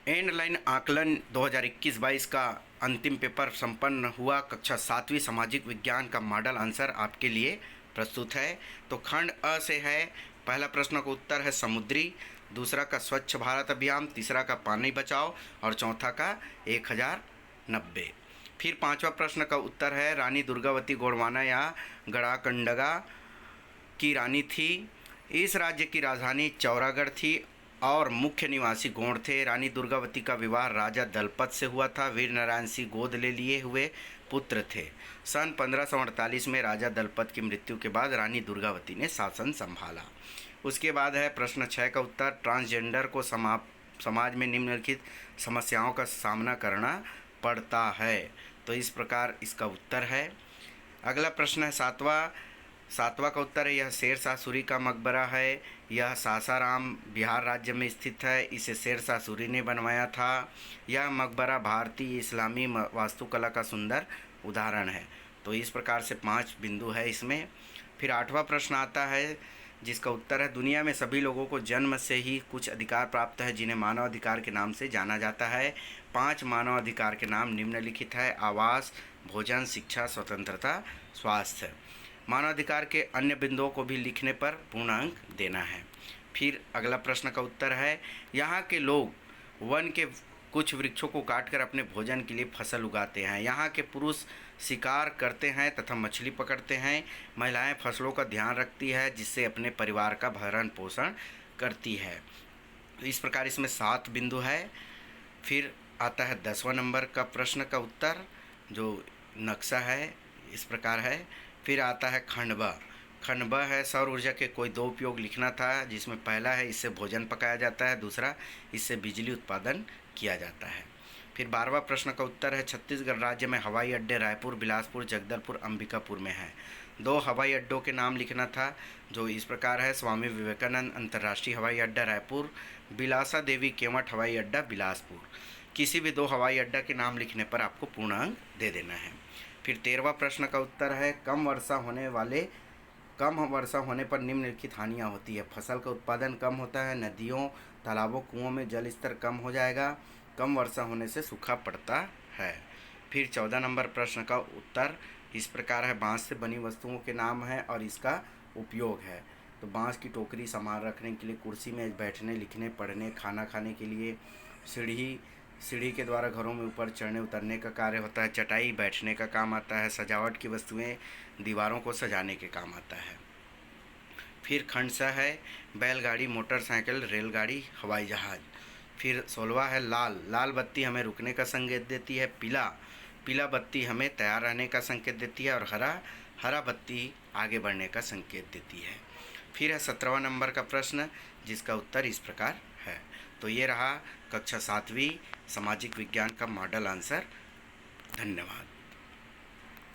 And line आकलन 2021-22 का अंतिम पेपर संपन्न हुआ। कक्षा 7वीं सामाजिक विज्ञान का मॉडल आंसर आपके लिए प्रस्तुत है। तो खंड अ से है। पहला प्रश्न का उत्तर है समुद्री, दूसरा का स्वच्छ भारत अभियान, तीसरा का पानी बचाओ और चौथा का 1090। फिर पांचवा प्रश्न का उत्तर है रानी दुर्गावती गोंडवाना या गढ़ाकंडगा की रानी थी। इस राज्य की राजधानी चौरागढ़ थी और मुख्य निवासी गोंड थे। रानी दुर्गावती का विवाह राजा दलपत से हुआ था। वीर नारायण सिंह गोद ले लिए हुए पुत्र थे। सन 1548 में राजा दलपत की मृत्यु के बाद रानी दुर्गावती ने शासन संभाला। उसके बाद है प्रश्न 6 का उत्तर ट्रांसजेंडर को समाज में निम्नलिखित समस्याओं का सामना करना पड़ता है। तो इस प्रकार इसका उत्तर है। अगला प्रश्न है सातवां का उत्तर है यह शेरशाह सूरी का मकबरा है। यह सासाराम बिहार राज्य में स्थित है। इसे शेरशाह सूरी ने बनवाया था। यह मकबरा भारतीय इस्लामी वास्तुकला का सुंदर उदाहरण है। तो इस प्रकार से 5 बिंदु है इसमें। फिर 8वां प्रश्न आता है जिसका उत्तर है दुनिया में सभी लोगों को जन्म से ही कुछ अधिकार प्राप्त है जिन्हें मानव अधिकार के नाम से जाना जाता है। 5 मानव अधिकार के नाम निम्नलिखित है आवास, भोजन, शिक्षा, स्वतंत्रता, स्वास्थ्य। मानवाधिकार के अन्य बिंदुओं को भी लिखने पर पूर्ण अंक देना है। फिर अगला प्रश्न का उत्तर है यहाँ के लोग वन के कुछ वृक्षों को काटकर अपने भोजन के लिए फसल उगाते हैं। यहाँ के पुरुष शिकार करते हैं तथा मछली पकड़ते हैं। महिलाएं फसलों का ध्यान रखती है जिससे अपने परिवार का भरण पोषण करती है। तो इस प्रकार इसमें 7 बिंदु है। फिर आता है 10वां नंबर का प्रश्न का उत्तर जो नक्शा है इस प्रकार है। फिर आता है खंड ब है सौर ऊर्जा के कोई 2 उपयोग लिखना था जिसमें पहला है इससे भोजन पकाया जाता है, दूसरा इससे बिजली उत्पादन किया जाता है। फिर 12वां प्रश्न का उत्तर है छत्तीसगढ़ राज्य में हवाई अड्डे रायपुर, बिलासपुर, जगदलपुर, अंबिकापुर में है। 2 हवाई अड्डों के नाम लिखना था जो इस प्रकार है स्वामी विवेकानंद अंतर्राष्ट्रीय हवाई अड्डा रायपुर, बिलासा देवी केवट हवाई अड्डा बिलासपुर। किसी भी 2 हवाई अड्डा के नाम लिखने पर आपको पूर्ण अंक दे देना है। फिर 13वां प्रश्न का उत्तर है कम वर्षा होने पर निम्नलिखित हानियाँ होती है। फसल का उत्पादन कम होता है, नदियों, तालाबों, कुओं में जल स्तर कम हो जाएगा, कम वर्षा होने से सूखा पड़ता है। फिर 14 नंबर प्रश्न का उत्तर इस प्रकार है बांस से बनी वस्तुओं के नाम है और इसका उपयोग है। तो बांस की टोकरी, सामान रखने के लिए, कुर्सी में बैठने, लिखने, पढ़ने, खाना खाने के लिए, सीढ़ी के द्वारा घरों में ऊपर चढ़ने उतरने का कार्य होता है, चटाई बैठने का काम आता है, सजावट की वस्तुएं दीवारों को सजाने के काम आता है। फिर खंड सा है बैलगाड़ी, मोटरसाइकिल, रेलगाड़ी, हवाई जहाज। फिर 16वां है लाल बत्ती हमें रुकने का संकेत देती है, पीला बत्ती हमें तैयार रहने का संकेत देती है और हरा बत्ती आगे बढ़ने का संकेत देती है। फिर है 17वां नंबर का प्रश्न जिसका उत्तर इस प्रकार है। तो ये रहा कक्षा 7वीं सामाजिक विज्ञान का मॉडल आंसर। धन्यवाद।